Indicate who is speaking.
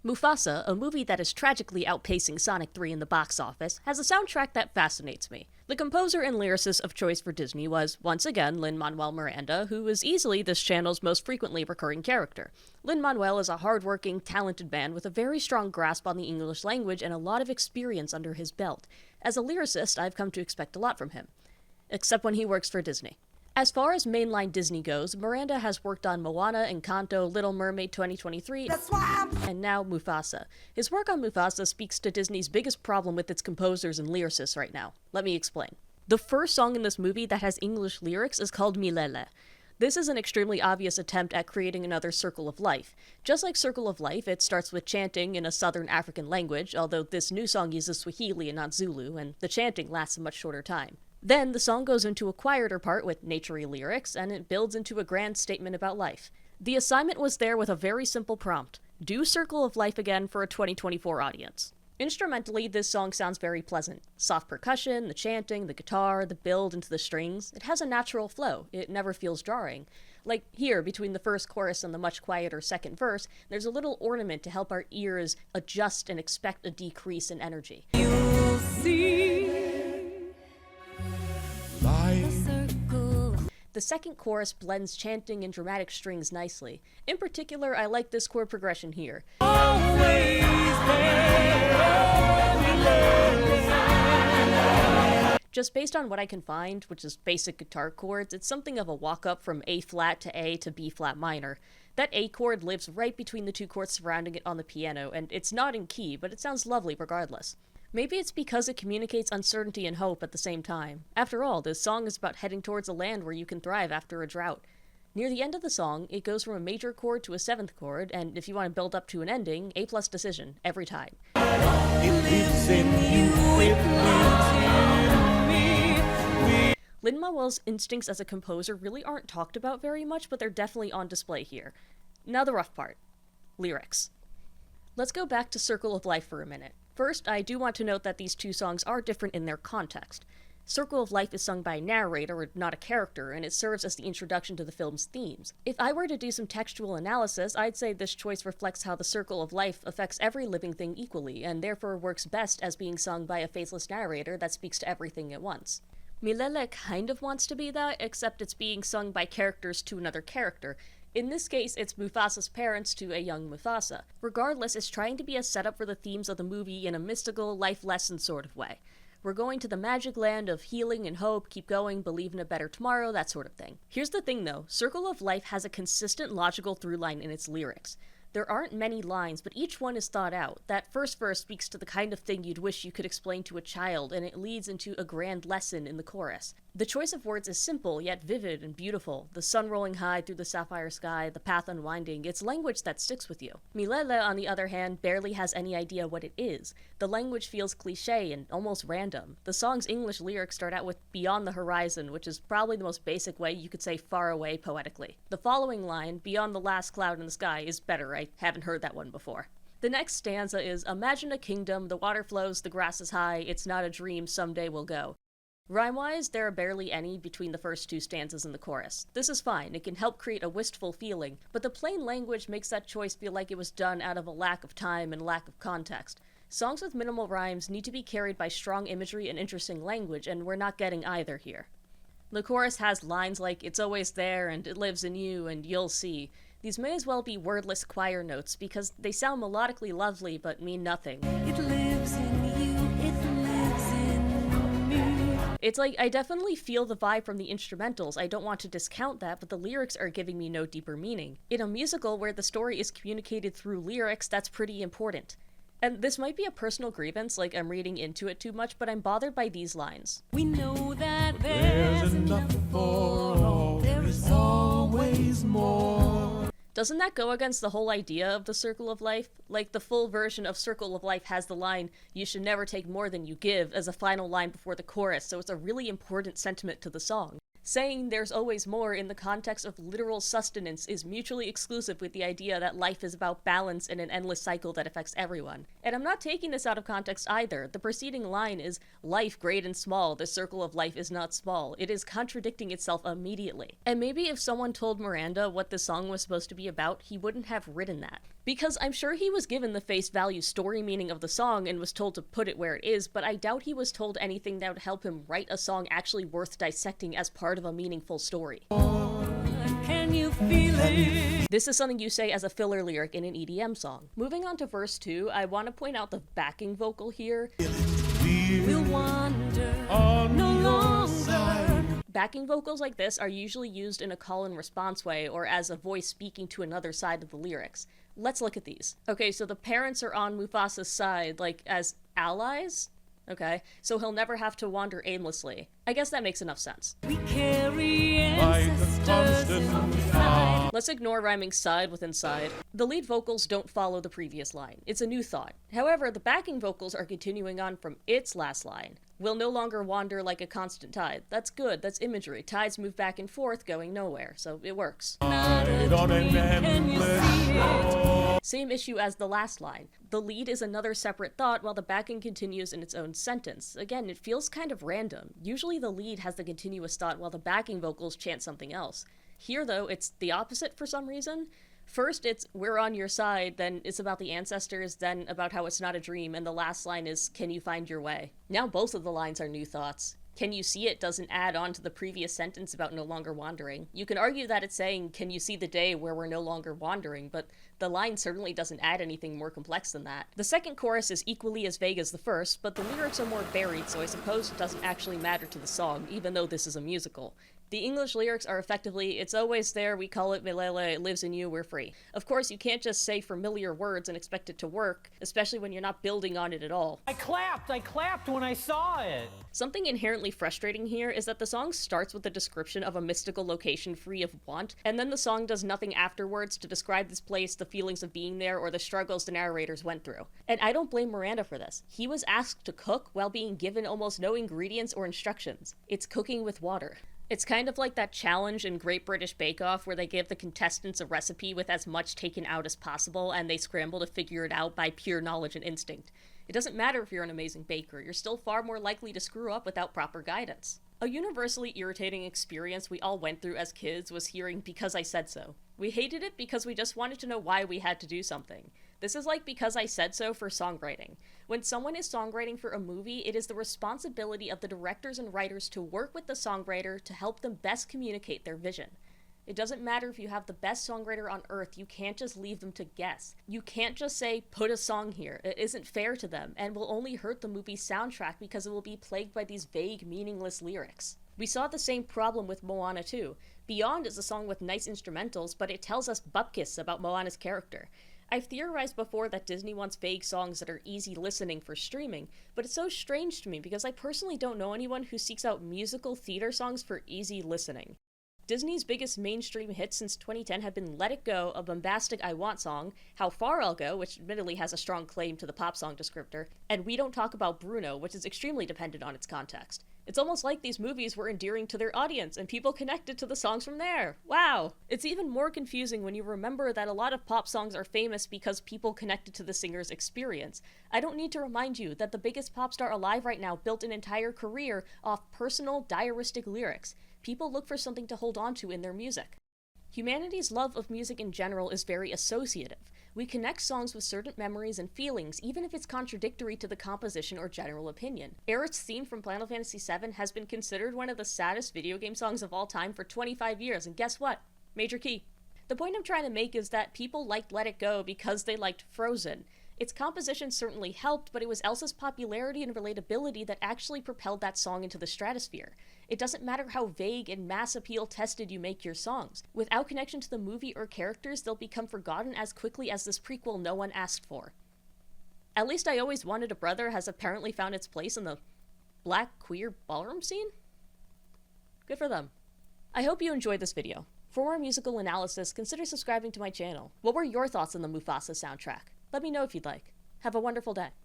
Speaker 1: Mufasa, a movie that is tragically outpacing Sonic 3 in the box office, has a soundtrack that fascinates me. The composer and lyricist of choice for Disney was, once again, Lin-Manuel Miranda, who is easily this channel's most frequently recurring character. Lin-Manuel is a hardworking, talented man with a very strong grasp on the English language and a lot of experience under his belt. As a lyricist, I've come to expect a lot from him. Except when he works for Disney. As far as mainline Disney goes, Miranda has worked on Moana, Encanto, Little Mermaid 2023, and now Mufasa. His work on Mufasa speaks to Disney's biggest problem with its composers and lyricists right now. Let me explain. The first song in this movie that has English lyrics is called Milele. This is an extremely obvious attempt at creating another Circle of Life. Just like Circle of Life, it starts with chanting in a Southern African language, although this new song uses Swahili and not Zulu, and the chanting lasts a much shorter time. Then, the song goes into a quieter part with naturey lyrics, and it builds into a grand statement about life. The assignment was there with a very simple prompt: do Circle of Life again for a 2024 audience. Instrumentally, this song sounds very pleasant. Soft percussion, the chanting, the guitar, the build into the strings. It has a natural flow. It never feels jarring. Like here, between the first chorus and the much quieter second verse, there's a little ornament to help our ears adjust and expect a decrease in energy.
Speaker 2: You'll see.
Speaker 1: The second chorus blends chanting and dramatic strings nicely. In particular, I like this chord progression here. Just based on what I can find, which is basic guitar chords, it's something of a walk-up from A flat to A to B flat minor. That A chord lives right between the two chords surrounding it on the piano, and it's not in key, but it sounds lovely regardless. Maybe it's because it communicates uncertainty and hope at the same time. After all, this song is about heading towards a land where you can thrive after a drought. Near the end of the song, it goes from a major chord to a seventh chord, and if you want to build up to an ending, A+ decision, every time.
Speaker 2: It lives in you, it lives in me.
Speaker 1: Lin-Manuel's instincts as a composer really aren't talked about very much, but they're definitely on display here. Now the rough part. Lyrics. Let's go back to Circle of Life for a minute. First, I do want to note that these two songs are different in their context. Circle of Life is sung by a narrator, not a character, and it serves as the introduction to the film's themes. If I were to do some textual analysis, I'd say this choice reflects how the Circle of Life affects every living thing equally, and therefore works best as being sung by a faceless narrator that speaks to everything at once. Milele kind of wants to be that, except it's being sung by characters to another character. In this case, it's Mufasa's parents to a young Mufasa. Regardless, it's trying to be a setup for the themes of the movie in a mystical, life lesson sort of way. We're going to the magic land of healing and hope, keep going, believe in a better tomorrow, that sort of thing. Here's the thing though, Circle of Life has a consistent logical through line in its lyrics. There aren't many lines, but each one is thought out. That first verse speaks to the kind of thing you'd wish you could explain to a child, and it leads into a grand lesson in the chorus. The choice of words is simple, yet vivid and beautiful. The sun rolling high through the sapphire sky, the path unwinding, it's language that sticks with you. Milele, on the other hand, barely has any idea what it is. The language feels cliché and almost random. The song's English lyrics start out with "beyond the horizon," which is probably the most basic way you could say far away poetically. The following line, "beyond the last cloud in the sky," is better. I haven't heard that one before. The next stanza is, "Imagine a kingdom, the water flows, the grass is high, it's not a dream, someday we'll go." Rhyme-wise, there are barely any between the first two stanzas in the chorus. This is fine, it can help create a wistful feeling, but the plain language makes that choice feel like it was done out of a lack of time and lack of context. Songs with minimal rhymes need to be carried by strong imagery and interesting language, and we're not getting either here. The chorus has lines like, "it's always there," and "it lives in you," and "you'll see." These may as well be wordless choir notes because they sound melodically lovely but mean nothing.
Speaker 2: It lives in you, it lives in me.
Speaker 1: It's like, I definitely feel the vibe from the instrumentals, I don't want to discount that, but the lyrics are giving me no deeper meaning. In a musical where the story is communicated through lyrics, that's pretty important. And this might be a personal grievance, like I'm reading into it too much, but I'm bothered by these lines.
Speaker 2: We know that there's enough for all, there is always more.
Speaker 1: Doesn't that go against the whole idea of the Circle of Life? Like, the full version of Circle of Life has the line, "you should never take more than you give," as a final line before the chorus, so it's a really important sentiment to the song. Saying there's always more in the context of literal sustenance is mutually exclusive with the idea that life is about balance in an endless cycle that affects everyone. And I'm not taking this out of context either. The preceding line is, life great and small, the circle of life is not small. It is contradicting itself immediately. And maybe if someone told Miranda what this song was supposed to be about, he wouldn't have written that. Because I'm sure he was given the face value story meaning of the song and was told to put it where it is, but I doubt he was told anything that would help him write a song actually worth dissecting as part of a meaningful story.
Speaker 2: Can you feel it?
Speaker 1: This is something you say as a filler lyric in an EDM song. Moving on to verse 2, I want to point out the backing vocal here.
Speaker 2: We'll wander no longer.
Speaker 1: Backing vocals like this are usually used in a call and response way or as a voice speaking to another side of the lyrics. Let's look at these. Okay, so the parents are on Mufasa's side, like as allies? Okay, so he'll never have to wander aimlessly. I guess that makes enough sense.
Speaker 2: We carry ancestors inside.
Speaker 1: Let's ignore rhyming side with inside. The lead vocals don't follow the previous line. It's a new thought. However, the backing vocals are continuing on from its last line. We'll no longer wander like a constant tide. That's good, that's imagery. Tides move back and forth, going nowhere, so it works.
Speaker 2: Not a dream, can you see it?
Speaker 1: Same issue as the last line. The lead is another separate thought while the backing continues in its own sentence. Again, it feels kind of random. Usually the lead has the continuous thought while the backing vocals chant something else. Here though, it's the opposite for some reason. First it's, we're on your side, then it's about the ancestors, then about how it's not a dream, and the last line is, can you find your way? Now both of the lines are new thoughts. Can you see it doesn't add on to the previous sentence about no longer wandering. You can argue that it's saying, can you see the day where we're no longer wandering, but the line certainly doesn't add anything more complex than that. The second chorus is equally as vague as the first, but the lyrics are more buried, so I suppose it doesn't actually matter to the song, even though this is a musical. The English lyrics are effectively, it's always there, we call it Milele, it lives in you, we're free. Of course, you can't just say familiar words and expect it to work, especially when you're not building on it at all.
Speaker 3: I clapped when I saw it.
Speaker 1: Something inherently frustrating here is that the song starts with a description of a mystical location free of want, and then the song does nothing afterwards to describe this place, the feelings of being there, or the struggles the narrators went through. And I don't blame Miranda for this. He was asked to cook while being given almost no ingredients or instructions. It's cooking with water. It's kind of like that challenge in Great British Bake Off where they give the contestants a recipe with as much taken out as possible and they scramble to figure it out by pure knowledge and instinct. It doesn't matter if you're an amazing baker, you're still far more likely to screw up without proper guidance. A universally irritating experience we all went through as kids was hearing "because I said so." We hated it because we just wanted to know why we had to do something. This is like "because I said so" for songwriting. When someone is songwriting for a movie, it is the responsibility of the directors and writers to work with the songwriter to help them best communicate their vision. It doesn't matter if you have the best songwriter on earth, you can't just leave them to guess. You can't just say, put a song here. It isn't fair to them, and will only hurt the movie's soundtrack because it will be plagued by these vague, meaningless lyrics. We saw the same problem with Moana 2. Beyond is a song with nice instrumentals, but it tells us bupkis about Moana's character. I've theorized before that Disney wants vague songs that are easy listening for streaming, but it's so strange to me because I personally don't know anyone who seeks out musical theater songs for easy listening. Disney's biggest mainstream hits since 2010 have been Let It Go, a bombastic I Want song, How Far I'll Go, which admittedly has a strong claim to the pop song descriptor, and We Don't Talk About Bruno, which is extremely dependent on its context. It's almost like these movies were endearing to their audience, and people connected to the songs from there. Wow! It's even more confusing when you remember that a lot of pop songs are famous because people connected to the singer's experience. I don't need to remind you that the biggest pop star alive right now built an entire career off personal, diaristic lyrics. People look for something to hold on to in their music. Humanity's love of music in general is very associative. We connect songs with certain memories and feelings, even if it's contradictory to the composition or general opinion. Aerith's theme from Final Fantasy VII has been considered one of the saddest video game songs of all time for 25 years, and guess what? Major key. The point I'm trying to make is that people liked Let It Go because they liked Frozen. Its composition certainly helped, but it was Elsa's popularity and relatability that actually propelled that song into the stratosphere. It doesn't matter how vague and mass appeal tested you make your songs. Without connection to the movie or characters, they'll become forgotten as quickly as this prequel no one asked for. At Least I Always Wanted a Brother has apparently found its place in the black queer ballroom scene? Good for them. I hope you enjoyed this video. For more musical analysis, consider subscribing to my channel. What were your thoughts on the Mufasa soundtrack? Let me know if you'd like. Have a wonderful day.